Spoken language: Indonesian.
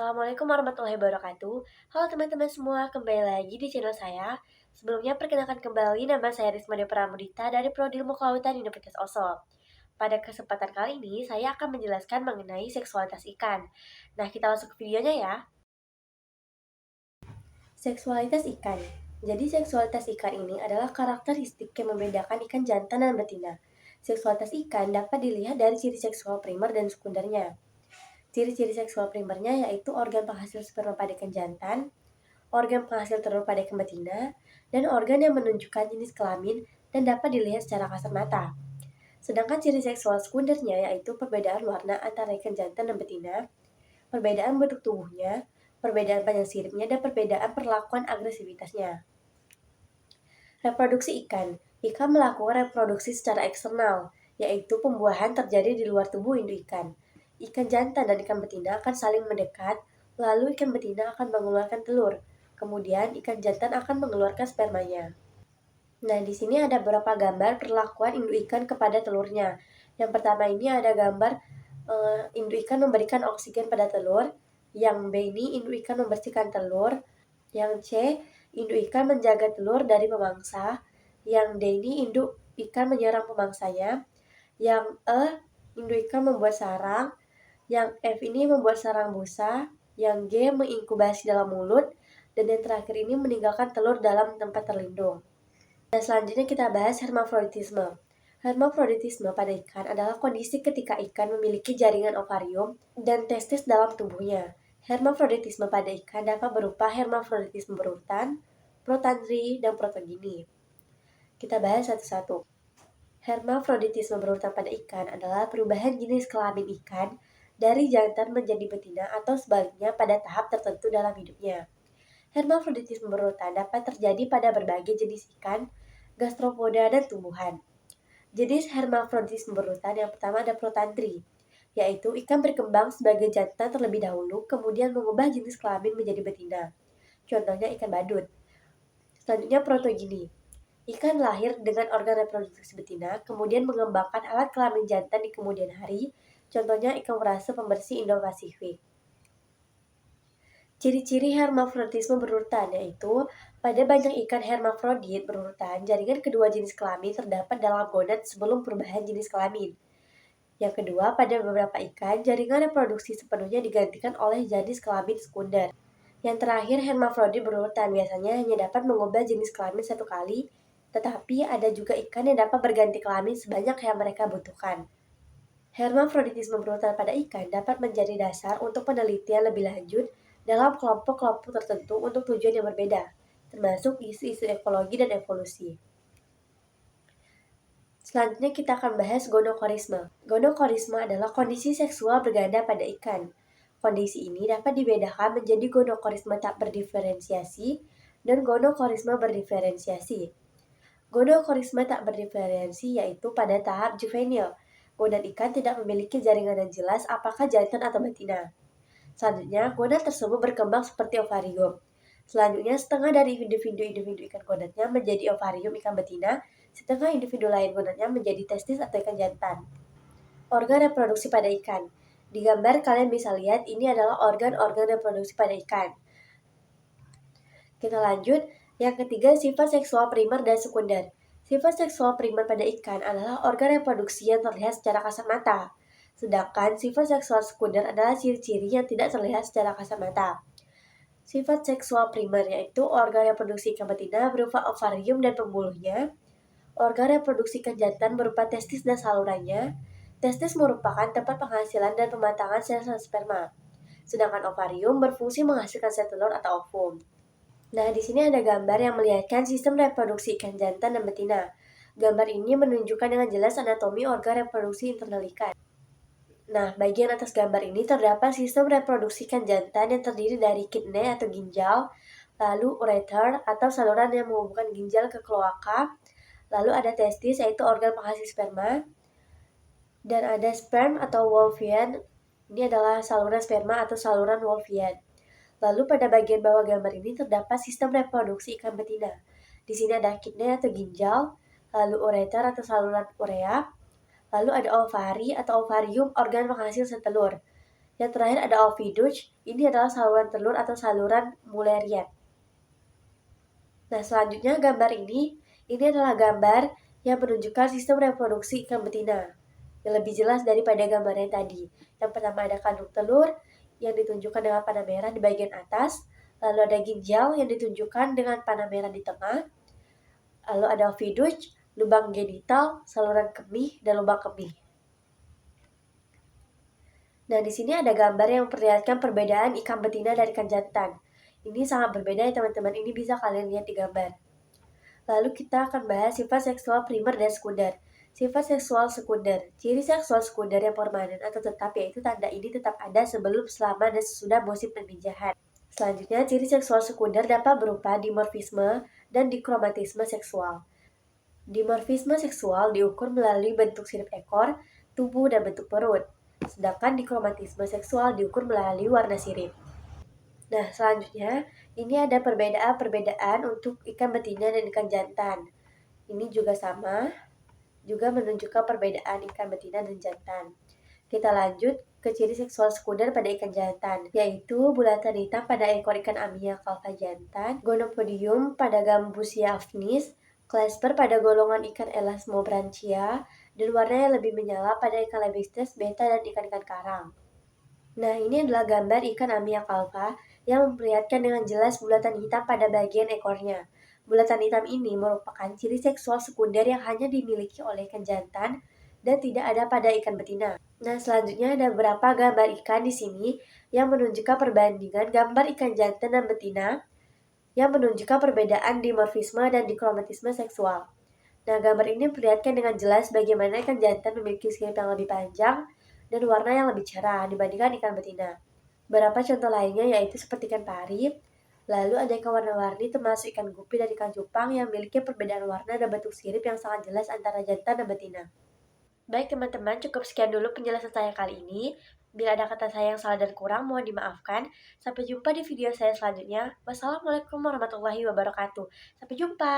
Assalamualaikum warahmatullahi wabarakatuh. Halo teman-teman semua, kembali lagi di channel saya. Sebelumnya perkenalkan kembali nama saya Rismada Pramudita dari Prodi Ilmu Kelautan Universitas Oslo. Pada kesempatan kali ini, saya akan menjelaskan mengenai seksualitas ikan. Nah, kita langsung ke videonya ya. Seksualitas ikan. Jadi seksualitas ikan ini adalah karakteristik yang membedakan ikan jantan dan betina. Seksualitas ikan dapat dilihat dari ciri seksual primer dan sekundernya. Ciri-ciri seksual primernya yaitu organ penghasil sperma pada ikan jantan, organ penghasil telur pada ikan betina, dan organ yang menunjukkan jenis kelamin dan dapat dilihat secara kasat mata. Sedangkan ciri seksual sekundernya yaitu perbedaan warna antara ikan jantan dan betina, perbedaan bentuk tubuhnya, perbedaan panjang siripnya, dan perbedaan perlakuan agresivitasnya. Reproduksi ikan. Ikan melakukan reproduksi secara eksternal, yaitu pembuahan terjadi di luar tubuh induk ikan. Ikan jantan dan ikan betina akan saling mendekat, lalu ikan betina akan mengeluarkan telur. Kemudian ikan jantan akan mengeluarkan spermanya. Nah, di sini ada beberapa gambar perlakuan induk ikan kepada telurnya. Yang pertama ini ada gambar induk ikan memberikan oksigen pada telur. Yang B ini induk ikan membersihkan telur. Yang C, induk ikan menjaga telur dari pemangsa. Yang D ini induk ikan menyerang pemangsanya. Yang E, induk ikan membuat sarang. Yang F ini membuat sarang busa. Yang G menginkubasi dalam mulut. Dan yang terakhir ini meninggalkan telur dalam tempat terlindung. Dan selanjutnya kita bahas hermafroditisme. Hermafroditisme pada ikan adalah kondisi ketika ikan memiliki jaringan ovarium dan testis dalam tubuhnya. Hermafroditisme pada ikan dapat berupa hermafroditisme berurutan, protandri, dan protogini. Kita bahas satu-satu. Hermafroditisme berurutan pada ikan adalah perubahan jenis kelamin ikan dari jantan menjadi betina atau sebaliknya pada tahap tertentu dalam hidupnya. Hermafroditisme berurutan dapat terjadi pada berbagai jenis ikan, gastropoda, dan tumbuhan. Jenis hermafroditisme berurutan yang pertama ada protandri, yaitu ikan berkembang sebagai jantan terlebih dahulu, kemudian mengubah jenis kelamin menjadi betina. Contohnya ikan badut. Selanjutnya protogini. Ikan lahir dengan organ reproduksi betina, kemudian mengembangkan alat kelamin jantan di kemudian hari. Contohnya ikan merasa pembersih Indo-Pasifik. Ciri-ciri hermafroditisme berurutan yaitu pada banyak ikan hermafrodit berurutan, jaringan kedua jenis kelamin terdapat dalam gonad sebelum perubahan jenis kelamin. Yang kedua, pada beberapa ikan, jaringan reproduksi sepenuhnya digantikan oleh jenis kelamin sekunder. Yang terakhir, hermafrodit berurutan biasanya hanya dapat mengubah jenis kelamin satu kali, tetapi ada juga ikan yang dapat berganti kelamin sebanyak yang mereka butuhkan. Hermafroditisme berurutan pada ikan dapat menjadi dasar untuk penelitian lebih lanjut dalam kelompok-kelompok tertentu untuk tujuan yang berbeda, termasuk isu-isu ekologi dan evolusi. Selanjutnya kita akan bahas gonokorisme. Gonokorisme adalah kondisi seksual berganda pada ikan. Kondisi ini dapat dibedakan menjadi gonokorisme tak berdiferensiasi dan gonokorisme berdiferensiasi. Gonokorisme tak berdiferensi yaitu pada tahap juvenil. Gonad ikan tidak memiliki jaringan yang jelas apakah jantan atau betina. Selanjutnya, gonad tersebut berkembang seperti ovarium. Selanjutnya, setengah dari individu ikan gonadnya menjadi ovarium ikan betina, setengah individu lain gonadnya menjadi testis atau ikan jantan. Organ reproduksi pada ikan. Di gambar kalian bisa lihat ini adalah organ-organ reproduksi pada ikan. Kita lanjut. Yang ketiga, sifat seksual primer dan sekunder. Sifat seksual primer pada ikan adalah organ reproduksi yang terlihat secara kasat mata. Sedangkan sifat seksual sekunder adalah ciri-ciri yang tidak terlihat secara kasat mata. Sifat seksual primer yaitu organ reproduksi ikan betina berupa ovarium dan pembuluhnya. Organ reproduksi ikan jantan berupa testis dan salurannya. Testis merupakan tempat penghasilan dan pematangan sel-sel sperma. Sedangkan ovarium berfungsi menghasilkan sel telur atau ovum. Nah, di sini ada gambar yang melihatkan sistem reproduksi ikan jantan dan betina. Gambar ini menunjukkan dengan jelas anatomi organ reproduksi internal ikan. Nah, bagian atas gambar ini terdapat sistem reproduksi ikan jantan yang terdiri dari kidney atau ginjal, lalu ureter atau saluran yang menghubungkan ginjal ke kloaka, lalu ada testis yaitu organ penghasil sperma, dan ada sperm atau Wolffian. Ini adalah saluran sperma atau saluran Wolffian. Lalu pada bagian bawah gambar ini terdapat sistem reproduksi ikan betina. Di sini ada kidney atau ginjal, lalu ureter atau saluran urea, lalu ada ovari atau ovarium organ penghasil sel telur. Yang terakhir ada oviduct, ini adalah saluran telur atau saluran Mullerian. Nah, selanjutnya gambar ini adalah gambar yang menunjukkan sistem reproduksi ikan betina yang lebih jelas daripada gambar yang tadi. Yang pertama ada kandung telur yang ditunjukkan dengan panah merah di bagian atas, lalu ada ginjal yang ditunjukkan dengan panah merah di tengah, lalu ada oviduct, lubang genital, saluran kemih, dan lubang kemih. Nah, di sini ada gambar yang memperlihatkan perbedaan ikan betina dan ikan jantan. Ini sangat berbeda ya teman-teman, ini bisa kalian lihat di gambar. Lalu kita akan bahas sifat seksual primer dan sekunder. Sifat seksual sekunder. Ciri seksual sekunder yang permanen atau tetap yaitu tanda ini tetap ada sebelum, selama, dan sesudah musim pemijahan. Selanjutnya, ciri seksual sekunder dapat berupa dimorfisme dan dikromatisme seksual. Dimorfisme seksual diukur melalui bentuk sirip ekor, tubuh, dan bentuk perut. Sedangkan dikromatisme seksual diukur melalui warna sirip. Nah, selanjutnya ini ada perbedaan-perbedaan untuk ikan betina dan ikan jantan. Ini juga sama, juga menunjukkan perbedaan ikan betina dan jantan. Kita lanjut ke ciri seksual sekunder pada ikan jantan, yaitu bulatan hitam pada ekor ikan Amia calva jantan, gonopodium pada Gambusia afnis, clasper pada golongan ikan Elasmobranchia, dan warna yang lebih menyala pada ikan Lepistes beta dan ikan-ikan karang. Nah, ini adalah gambar ikan Amia calva yang memperlihatkan dengan jelas bulatan hitam pada bagian ekornya. Bulatan hitam ini merupakan ciri seksual sekunder yang hanya dimiliki oleh ikan jantan dan tidak ada pada ikan betina. Nah, selanjutnya ada beberapa gambar ikan di sini yang menunjukkan perbandingan gambar ikan jantan dan betina yang menunjukkan perbedaan dimorfisme dan dikromatisme seksual. Nah, gambar ini memperlihatkan dengan jelas bagaimana ikan jantan memiliki sirip yang lebih panjang dan warna yang lebih cerah dibandingkan ikan betina. Beberapa contoh lainnya yaitu seperti ikan pari, lalu ada ikan warna-warni termasuk ikan gupi dan ikan cupang yang memiliki perbedaan warna dan bentuk sirip yang sangat jelas antara jantan dan betina. Baik teman-teman, cukup sekian dulu penjelasan saya kali ini. Bila ada kata saya yang salah dan kurang, mohon dimaafkan. Sampai jumpa di video saya selanjutnya. Wassalamualaikum warahmatullahi wabarakatuh. Sampai jumpa.